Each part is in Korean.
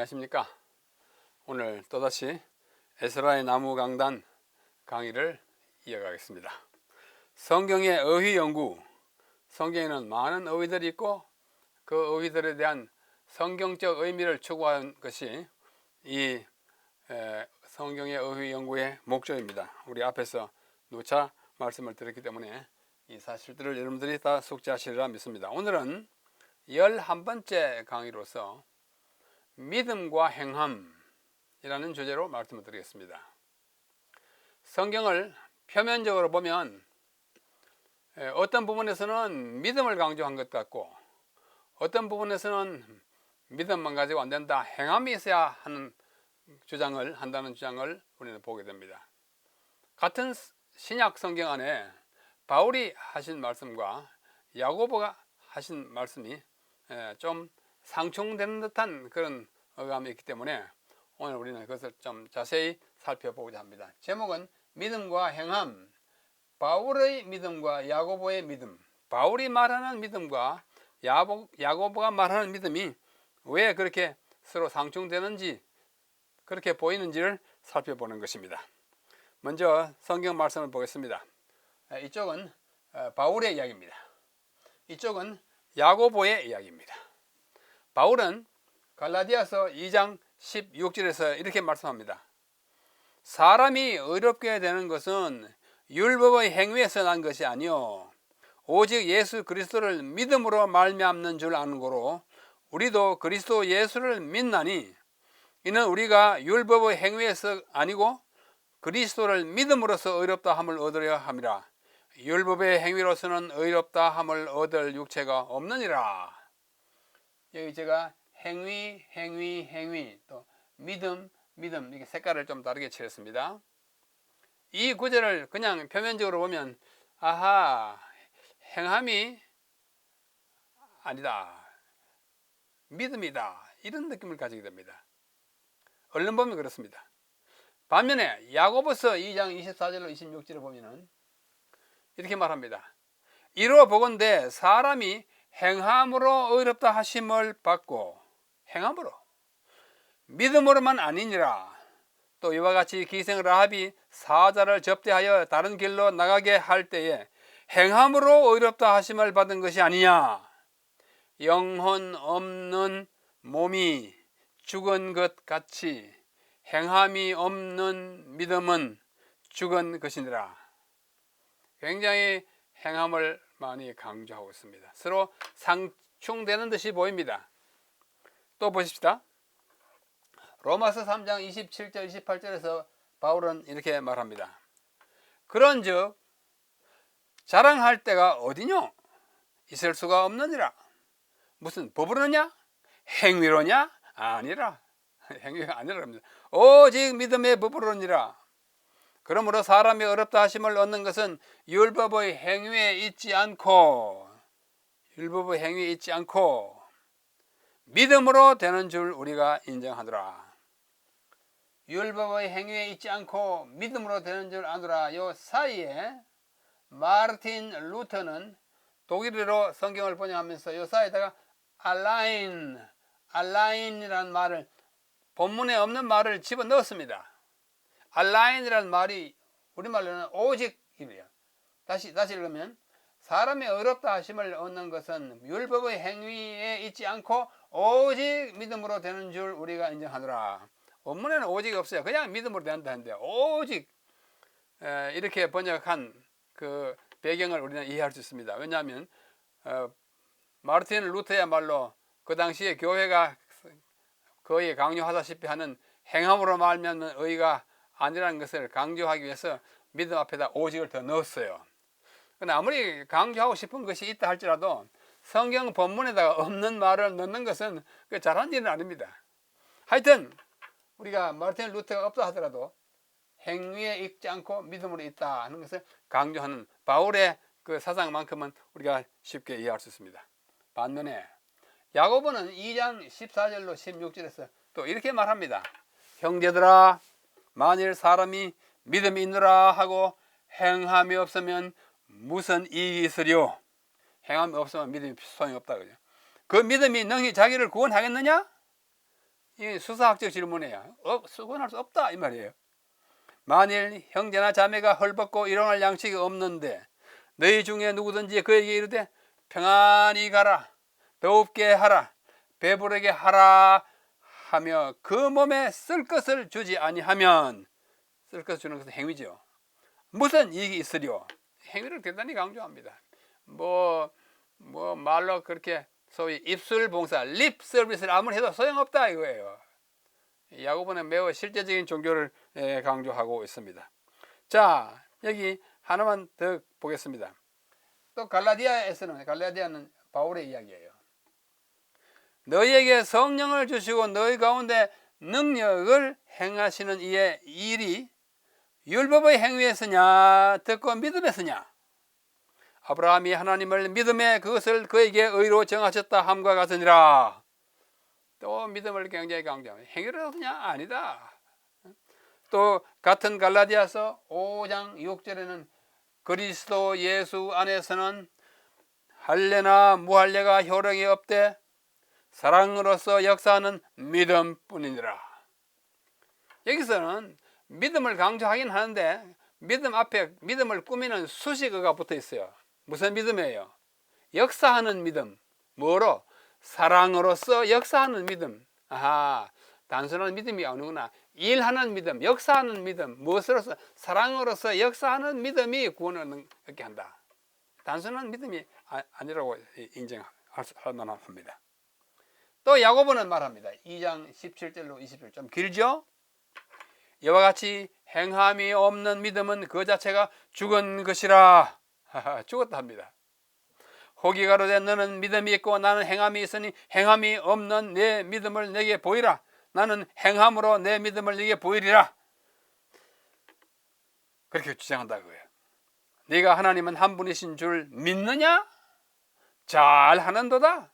안녕하십니까. 오늘 또다시 에스라의 나무 강단 강의를 이어가겠습니다. 성경의 어휘 연구, 성경에는 많은 어휘들이 있고 그 어휘들에 대한 성경적 의미를 추구하는 것이 이 성경의 어휘 연구의 목적입니다. 우리 앞에서 누차 말씀을 드렸기 때문에 이 사실들을 여러분들이 다 숙지하시리라 믿습니다. 오늘은 11번째 강의로서 믿음과 행함이라는 주제로 말씀을 드리겠습니다. 성경을 표면적으로 보면 어떤 부분에서는 믿음을 강조한 것 같고 어떤 부분에서는 믿음만 가지고 안 된다, 행함이 있어야 하는 한다는 주장을 우리는 보게 됩니다. 같은 신약 성경 안에 바울이 하신 말씀과 야고보가 하신 말씀이 좀 상충되는 듯한 그런 어감이 있기 때문에 오늘 우리는 그것을 좀 자세히 살펴보고자 합니다. 제목은 믿음과 행함, 바울의 믿음과 야고보의 믿음. 바울이 말하는 믿음과 야고보가 말하는 믿음이 왜 그렇게 서로 상충되는지, 그렇게 보이는지를 살펴보는 것입니다. 먼저 성경 말씀을 보겠습니다. 이쪽은 바울의 이야기입니다. 이쪽은 야고보의 이야기입니다. 바울은 갈라디아서 2장 16절에서 이렇게 말씀합니다. 사람이 의롭게 되는 것은 율법의 행위에서 난 것이 아니요 오직 예수 그리스도를 믿음으로 말미암는 줄 아는 고로 우리도 그리스도 예수를 믿나니 이는 우리가 율법의 행위에서 아니고 그리스도를 믿음으로써 의롭다 함을 얻으려 함이라. 율법의 행위로서는 의롭다 함을 얻을 육체가 없느니라. 여기 제가 행위 또 믿음 이렇게 색깔을 좀 다르게 칠했습니다. 이 구절을 그냥 표면적으로 보면 아하, 행함이 아니다, 믿음이다, 이런 느낌을 가지게 됩니다. 얼른 보면 그렇습니다. 반면에 야고보서 2장 24절로 26절을 보면은 이렇게 말합니다. 이로 보건대 사람이 행함으로 의롭다 하심을 받고, 행함으로, 믿음으로만 아니니라. 또 이와 같이 기생 라합이 사자를 접대하여 다른 길로 나가게 할 때에 행함으로 의롭다 하심을 받은 것이 아니냐. 영혼 없는 몸이 죽은 것 같이 행함이 없는 믿음은 죽은 것이니라. 굉장히 행함을 많이 강조하고 있습니다. 서로 상충되는 듯이 보입니다. 또 보십시다. 로마서 3장 27절 28절에서 바울은 이렇게 말합니다. 그런즉 자랑할 때가 어디뇨? 있을 수가 없느니라. 무슨 법으로냐? 행위로냐? 아니라. 행위가 아니라 합니다. 오직 믿음의 법으로니라. 그러므로 사람이 어렵다 하심을 얻는 것은 율법의 행위에 있지 않고 믿음으로 되는 줄 우리가 인정하더라. 율법의 행위에 있지 않고 믿음으로 되는 줄 아노라. 요 사이에 마르틴 루터는 독일어로 성경을 번역하면서 요 사이에다가 알라인이라는 말을, 본문에 없는 말을 집어넣었습니다. 알라인이라는 말이 우리말로는 오직이래요. 다시 읽으면 사람이 어렵다 하심을 얻는 것은 율법의 행위에 있지 않고 오직 믿음으로 되는 줄 우리가 인정하노라. 원문에는 오직이 없어요. 그냥 믿음으로 된다 하는데 오직 이렇게 번역한 그 배경을 우리는 이해할 수 있습니다. 왜냐하면 마르틴 루터야말로 그 당시에 교회가 거의 강요하다시피 하는 행함으로 말미암는 의가 아니라는 것을 강조하기 위해서 믿음 앞에다 오직을 더 넣었어요. 그러나 아무리 강조하고 싶은 것이 있다 할지라도 성경 본문에다가 없는 말을 넣는 것은 잘한 일은 아닙니다. 하여튼 우리가 마르틴 루터가 없다 하더라도 행위에 있지 않고 믿음으로 있다 하는 것을 강조하는 바울의 그 사상만큼은 우리가 쉽게 이해할 수 있습니다. 반면에 야고보는 2장 14절로 16절에서 또 이렇게 말합니다. 형제들아, 만일 사람이 믿음이 있느라 하고 행함이 없으면 무슨 이익이 있으리요? 행함이 없으면 믿음이 소용이 없다. 그죠? 그 믿음이 능히 자기를 구원하겠느냐? 이게 수사학적 질문이에요. 수건할 수 없다 이 말이에요. 만일 형제나 자매가 헐벗고 일어날 양식이 없는데 너희 중에 누구든지 그에게 이르되 평안히 가라, 더웁게 하라, 배부르게 하라 하며 그 몸에 쓸 것을 주지 아니하면, 쓸 것을 주는 것은 행위죠. 무슨 이익이 있으리요? 행위를 대단히 강조합니다. 말로 그렇게 소위 입술 봉사, 립 서비스를 아무리 해도 소용없다 이거예요. 야고보는 매우 실제적인 종교를 강조하고 있습니다. 자, 여기 하나만 더 보겠습니다. 또 갈라디아는 바울의 이야기예요. 너희에게 성령을 주시고 너희 가운데 능력을 행하시는 이의 일이 율법의 행위에서냐 듣고 믿음에서냐? 아브라함이 하나님을 믿음에 그것을 그에게 의로 정하셨다 함과 같으니라. 또 믿음을 굉장히 강조합니다. 행위로서냐? 아니다. 또 같은 갈라디아서 5장 6절에는 그리스도 예수 안에서는 할례나 무할례가 효력이 없되 사랑으로서 역사하는 믿음뿐이니라. 여기서는 믿음을 강조하긴 하는데 믿음 앞에 믿음을 꾸미는 수식어가 붙어 있어요. 무슨 믿음이에요? 역사하는 믿음. 뭐로? 사랑으로서 역사하는 믿음. 아하, 단순한 믿음이 아니구나. 일하는 믿음, 역사하는 믿음. 무엇으로서? 사랑으로서 역사하는 믿음이 구원을 얻게 한다. 단순한 믿음이 아니라고 인정할 만합니다. 또 야고보는 말합니다. 2장 17절로 20절 좀 길죠? 이와 같이 행함이 없는 믿음은 그 자체가 죽은 것이라. 죽었다 합니다. 혹이 가로되 너는 믿음이 있고 나는 행함이 있으니 행함이 없는 내 믿음을 내게 보이라. 나는 행함으로 내 믿음을 내게 보이리라. 그렇게 주장한다 그거예요. 네가 하나님은 한 분이신 줄 믿느냐? 잘하는도다.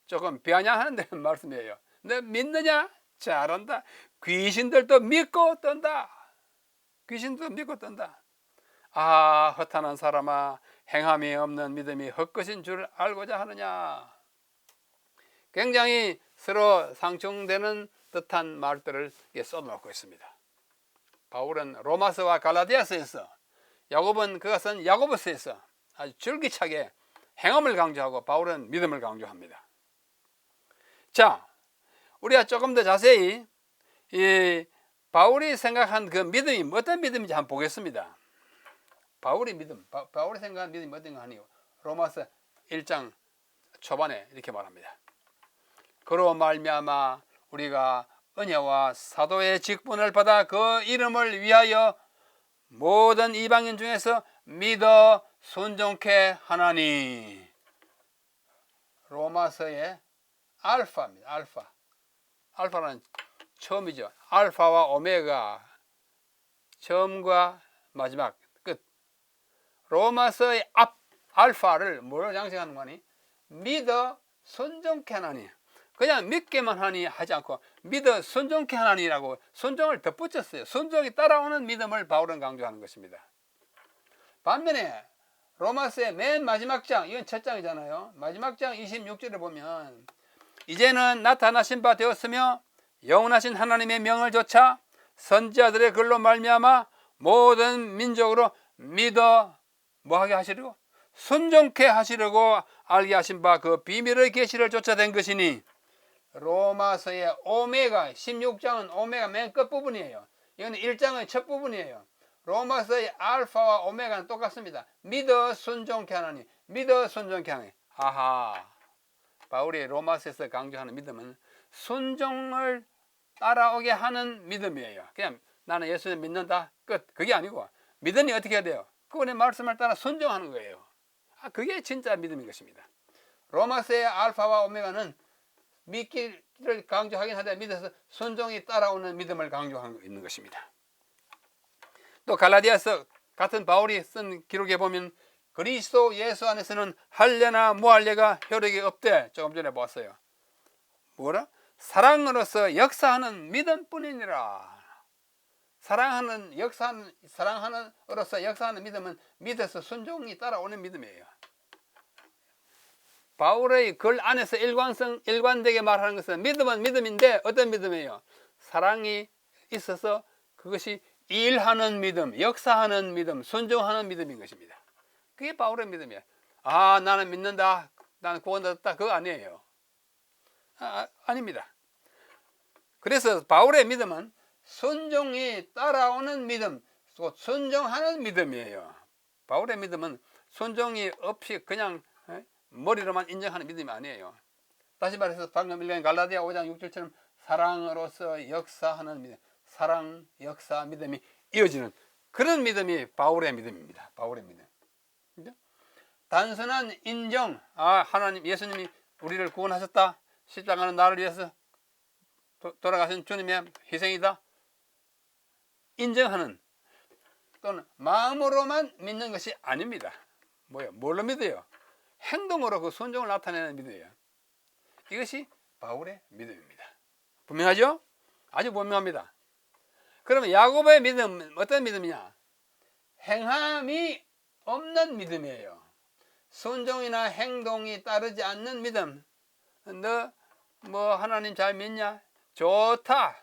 조금 비아냥하는데 말씀이에요. 너 믿느냐? 잘한다. 귀신들도 믿고 떤다. 귀신도 믿고 떤다. 아, 허탄한 사람아, 행함이 없는 믿음이 헛것인 줄 알고자 하느냐. 굉장히 서로 상충되는 듯한 말들을 써놓고 있습니다. 바울은 로마서와 갈라디아서에서, 야고보는 그것은 야고보서에서 아주 줄기차게 행함을 강조하고 바울은 믿음을 강조합니다. 자, 우리가 조금 더 자세히 이 바울이 생각한 그 믿음이 어떤 믿음인지 한번 보겠습니다. 바울이 생각한 믿음이 어떤 거 아니에요. 로마서 1장 초반에 이렇게 말합니다. 그로 말미암아 우리가 은혜와 사도의 직분을 받아 그 이름을 위하여 모든 이방인 중에서 믿어 순종케 하나니. 로마서의 알파입니다. 알파는 처음이죠. 알파와 오메가, 처음과 마지막, 끝. 로마서의 알파를 뭐로 장식하는 거니? 믿어 순종케 하나니. 그냥 믿게만 하니 하지 않고 믿어 순종케 하나니라고 순종을 덧붙였어요. 순종이 따라오는 믿음을 바울은 강조하는 것입니다. 반면에 로마서의 맨 마지막 장, 이건 첫 장이잖아요. 마지막 장 26절에 보면 이제는 나타나신 바 되었으며 영원하신 하나님의 명을 조차 선지자들의 글로 말미암아 모든 민족으로 믿어 뭐하게 하시려고? 순종케 하시려고 알게 하신 바 그 비밀의 계시를 쫓아낸 것이니. 로마서의 오메가 16장은 오메가 맨 끝부분이에요. 이건 1장의 첫 부분이에요. 로마서의 알파와 오메가는 똑같습니다. 믿어 순종케 하나니, 믿어 순종케 하나니. 아하, 바울이 로마서에서 강조하는 믿음은 순종을 따라오게 하는 믿음이에요. 그냥 나는 예수를 믿는다, 끝. 그게 아니고 믿음이 어떻게 해야 돼요? 그분의 말씀을 따라 순종하는 거예요. 그게 진짜 믿음인 것입니다. 로마서의 알파와 오메가는 믿기를 강조하긴 하되 믿어서 순종이 따라오는 믿음을 강조하고 있는 것입니다. 또 갈라디아서 같은 바울이 쓴 기록에 보면 그리스도 예수 안에서는 할례나 무할례가 효력이 없대. 조금 전에 보았어요. 뭐라? 사랑으로서 역사하는 믿음뿐이니라. 사랑으로서 역사하는 믿음은 믿어서 순종이 따라오는 믿음이에요. 바울의 글 안에서 일관되게 말하는 것은 믿음은 믿음인데 어떤 믿음이에요? 사랑이 있어서 그것이 일하는 믿음, 역사하는 믿음, 순종하는 믿음인 것입니다. 그게 바울의 믿음이에요. 아, 나는 믿는다, 나는 구원받았다, 그거 아니에요. 아닙니다. 그래서 바울의 믿음은 순종이 따라오는 믿음, 순종하는 믿음이에요. 바울의 믿음은 순종이 없이 그냥 머리로만 인정하는 믿음이 아니에요. 다시 말해서 방금 읽은 갈라디아 5장 6절처럼 사랑으로서 역사하는 믿음, 사랑, 역사, 믿음이 이어지는 그런 믿음이 바울의 믿음입니다. 바울의 믿음. 단순한 인정, 하나님, 예수님이 우리를 구원하셨다, 십자가는 나를 위해서 돌아가신 주님의 희생이다, 인정하는 또는 마음으로만 믿는 것이 아닙니다. 뭘로 믿어요? 행동으로 그 순종을 나타내는 믿음이에요. 이것이 바울의 믿음입니다. 분명하죠? 아주 분명합니다. 그러면 야고보의 믿음은 어떤 믿음이냐? 행함이 없는 믿음이에요. 순종이나 행동이 따르지 않는 믿음. 너 하나님 잘 믿냐? 좋다.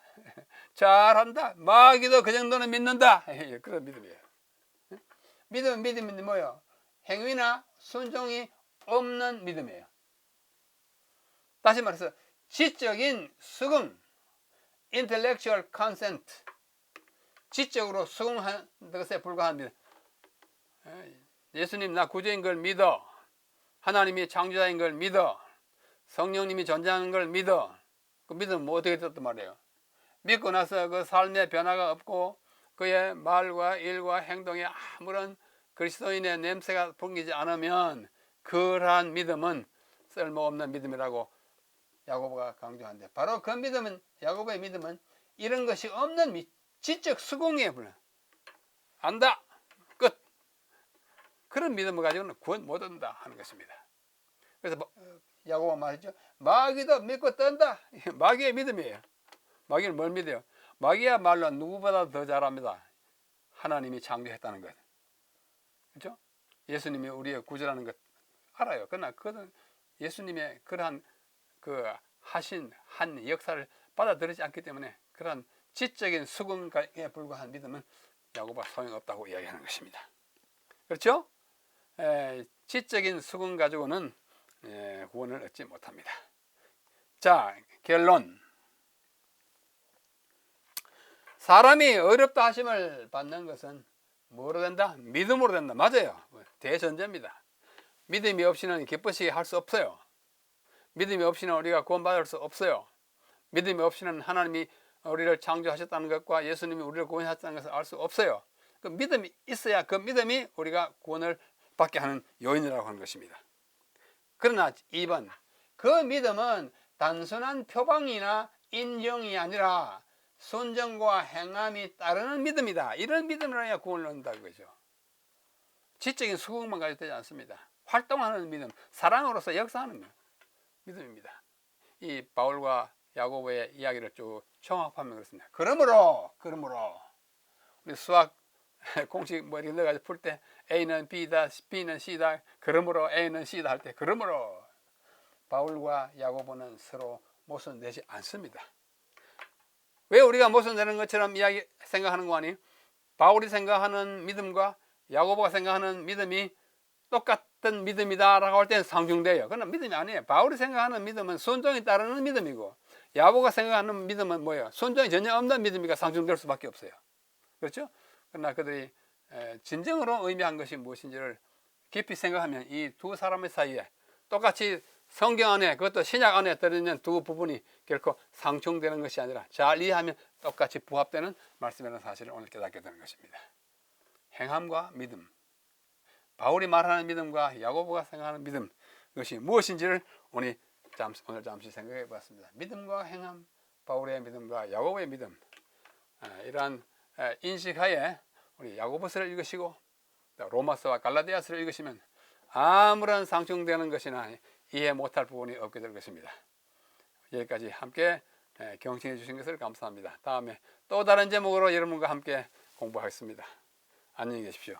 잘한다. 마귀도 그 정도는 믿는다. 그런 믿음이에요. 믿음인데 뭐예요? 행위나 순종이 없는 믿음이에요. 다시 말해서 지적인 수긍, intellectual consent, 지적으로 수긍한 것에 불과한 믿음. 예수님 나 구주인 걸 믿어, 하나님이 창조자인 걸 믿어, 성령님이 존재하는 걸 믿어. 그 믿음은 어떻게 됐단 말이에요? 믿고 나서 그 삶의 변화가 없고 그의 말과 일과 행동에 아무런 그리스도인의 냄새가 풍기지 않으면 그러한 믿음은 쓸모없는 믿음이라고 야고보가 강조한대. 바로 그 믿음은, 야고보의 믿음은 이런 것이 없는 지적 수긍에 불과해. 안다, 끝. 그런 믿음을 가지고는 구원 못 얻는다 하는 것입니다. 그래서 야고보가 말했죠. 마귀도 믿고 떤다. 마귀의 믿음이에요. 마귀는 뭘 믿어요? 마귀야말로 누구보다 더 잘합니다. 하나님이 창조했다는 것. 그렇죠? 예수님이 우리의 구주라는 것 알아요. 그러나 그것은 예수님의 그러한 그 하신 한 역사를 받아들이지 않기 때문에 그러한 지적인 수긍에 불과한 믿음은 야고보가 소용없다고 이야기하는 것입니다. 그렇죠? 지적인 수긍 가지고는 구원을 얻지 못합니다. 자, 결론. 사람이 어렵다 하심을 받는 것은 뭐로 된다? 믿음으로 된다. 맞아요. 대전제입니다. 믿음이 없이는 기쁘시게 할 수 없어요. 믿음이 없이는 우리가 구원받을 수 없어요. 믿음이 없이는 하나님이 우리를 창조하셨다는 것과 예수님이 우리를 구원하셨다는 것을 알 수 없어요. 그 믿음이 있어야 그 믿음이 우리가 구원을 받게 하는 요인이라고 하는 것입니다. 그러나 2번, 그 믿음은 단순한 표방이나 인정이 아니라 순종과 행함이 따르는 믿음이다. 이런 믿음을 해야 구원을 얻는다 그거죠. 지적인 수긍만 가지고 되지 않습니다. 활동하는 믿음, 사랑으로서 역사하는 믿음입니다. 이 바울과 야고보의 이야기를 쭉 종합하면 그렇습니다. 그러므로 우리 수학 공식 이렇게 넣어가지고 풀 때 A는 B다, B는 C다, 그러므로 A는 C다 할 때 그러므로 바울과 야고보는 서로 모순되지 않습니다. 왜 우리가 모순되는 것처럼 생각하는 거 아니에요? 바울이 생각하는 믿음과 야고보가 생각하는 믿음이 똑같은 믿음이다라고 할 때는 상중돼요. 그건 믿음이 아니에요. 바울이 생각하는 믿음은 순종이 따르는 믿음이고 야고보가 생각하는 믿음은 뭐예요? 순종이 전혀 없는 믿음이니까 상중될 수밖에 없어요. 그렇죠? 그러나 그들이 진정으로 의미한 것이 무엇인지를 깊이 생각하면 이 두 사람의 사이에 똑같이 성경 안에, 그것도 신약 안에 들어있는 두 부분이 결코 상충되는 것이 아니라 잘 이해하면 똑같이 부합되는 말씀이라는 사실을 오늘 깨닫게 되는 것입니다. 행함과 믿음, 바울이 말하는 믿음과 야고보가 생각하는 믿음, 그것이 무엇인지를 오늘 잠시 생각해 봤습니다. 믿음과 행함, 바울의 믿음과 야고보의 믿음, 이러한 인식하에 우리 야고보서를 읽으시고 로마서와 갈라디아서를 읽으시면 아무런 상충되는 것이나 이해 못할 부분이 없게 될 것입니다. 여기까지 함께 경청해 주신 것을 감사합니다. 다음에 또 다른 제목으로 여러분과 함께 공부하겠습니다. 안녕히 계십시오.